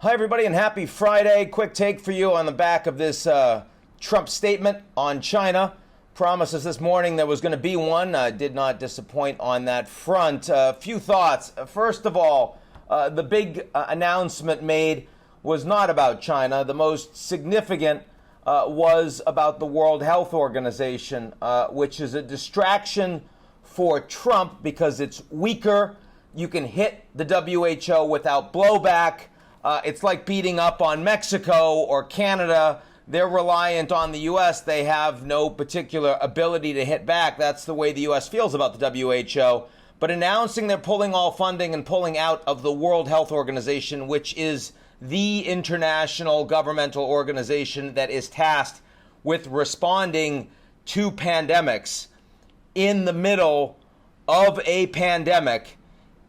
Hi, everybody, and happy Friday. Quick take for you on the back of this Trump statement on China. Promises this morning there was going to be one. Did not disappoint on that front. A few thoughts. First of all, the big announcement made was not about China. The most significant was about the World Health Organization, which is a distraction for Trump because it's weaker. You can hit the WHO without blowback. It's like beating up on Mexico or Canada. They're reliant on the U.S. They have no particular ability to hit back. That's the way the U.S. feels about the WHO. But announcing they're pulling all funding and pulling out of the World Health Organization, which is the international governmental organization that is tasked with responding to pandemics in the middle of a pandemic,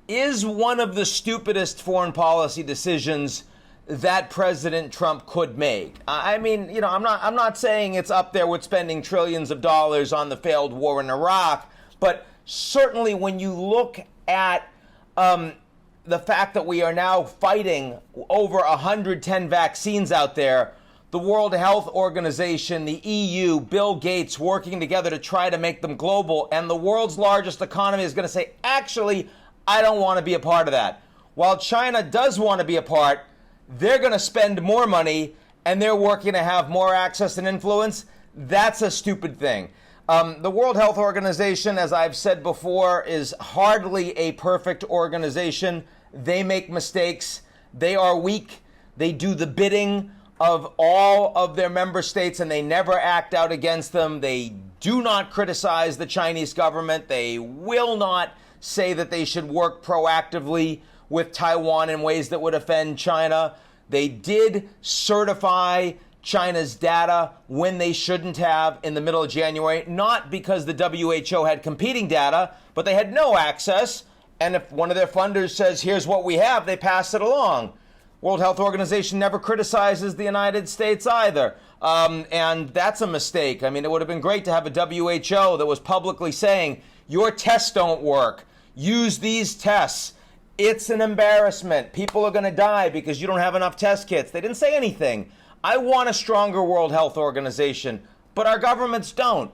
is one of the stupidest foreign policy decisions that President Trump could make. I mean, I'm not saying it's up there with spending trillions of dollars on the failed war in Iraq, but certainly when you look at the fact that we are now fighting over 110 vaccines out there, the World Health Organization, the EU, Bill Gates working together to try to make them global, and the world's largest economy is going to say, actually, I don't want to be a part of that. While China does want to be a part, they're going to spend more money and they're working to have more access and influence. That's a stupid thing. The World Health Organization, as I've said before, is hardly a perfect organization. They make mistakes. They are weak. They do the bidding of all of their member states and they never act out against them. They do not criticize the Chinese government. They will not say that they should work proactively with Taiwan in ways that would offend China. They did certify China's data when they shouldn't have in the middle of January, not because the WHO had competing data, but they had no access. And if one of their funders says, here's what we have, they pass it along. World Health Organization never criticizes the United States either. And that's a mistake. I mean, it would have been great to have a WHO that was publicly saying, your tests don't work. Use these tests. It's an embarrassment. People are going to die because you don't have enough test kits. They didn't say anything. I want a stronger World Health Organization, but our governments don't.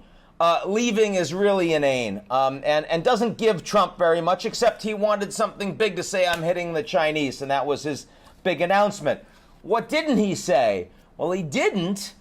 Leaving is really inane and doesn't give Trump very much, except he wanted something big to say, I'm hitting the Chinese, and that was his big announcement. What didn't he say? Well, he didn't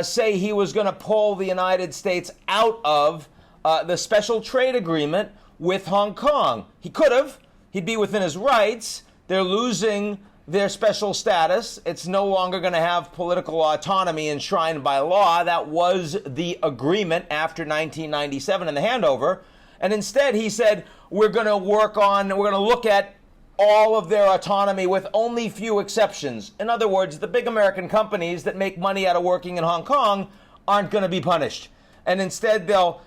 say he was going to pull the United States out of the special trade agreement with Hong Kong. He could have. He'd be within his rights. They're losing their special status. It's no longer going to have political autonomy enshrined by law. That was the agreement after 1997 and the handover. And instead, he said, we're going to look at all of their autonomy with only few exceptions. In other words, the big American companies that make money out of working in Hong Kong aren't going to be punished. And instead, they'll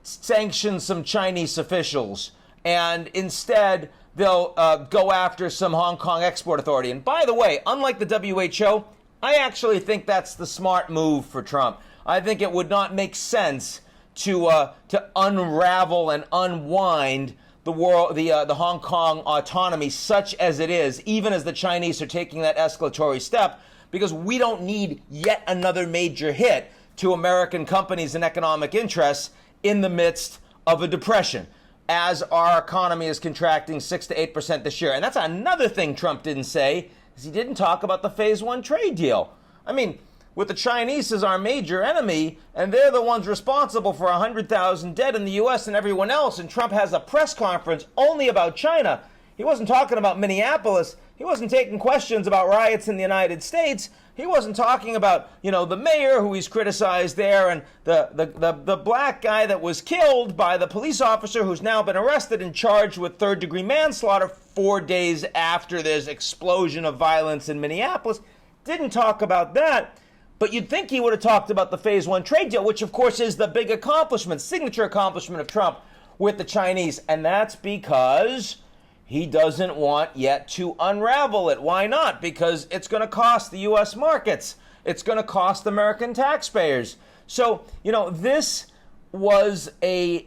sanction some Chinese officials, and instead they'll go after some Hong Kong Export Authority. And by the way, unlike the WHO, I actually think that's the smart move for Trump. I think it would not make sense to unravel and unwind the Hong Kong autonomy such as it is, even as the Chinese are taking that escalatory step, because we don't need yet another major hit to American companies and economic interests in the midst of a depression, as our economy is contracting 6 to 8% this year. And that's another thing Trump didn't say, is he didn't talk about the phase one trade deal. I mean, with the Chinese as our major enemy, and they're the ones responsible for 100,000 dead in the U.S. and everyone else, and Trump has a press conference only about China. He wasn't talking about Minneapolis. He wasn't taking questions about riots in the United States. He wasn't talking about, the mayor who he's criticized there and the black guy that was killed by the police officer who's now been arrested and charged with third-degree manslaughter 4 days after this explosion of violence in Minneapolis. Didn't talk about that. But you'd think he would have talked about the phase one trade deal, which of course is the big accomplishment, signature accomplishment of Trump with the Chinese. And that's because he doesn't want yet to unravel it. Why not? Because it's going to cost the U.S. markets. It's going to cost American taxpayers. So, this was a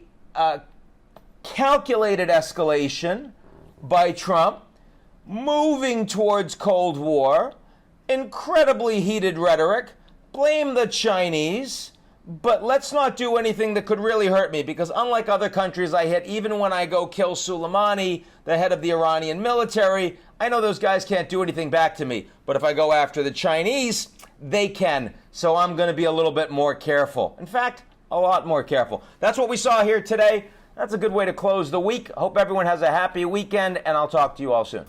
calculated escalation by Trump, moving towards Cold War, incredibly heated rhetoric, blame the Chinese, but let's not do anything that could really hurt me, because unlike other countries I hit, even when I go kill Soleimani, the head of the Iranian military, I know those guys can't do anything back to me. But if I go after the Chinese, they can. So I'm going to be a little bit more careful. In fact, a lot more careful. That's what we saw here today. That's a good way to close the week. Hope everyone has a happy weekend, and I'll talk to you all soon.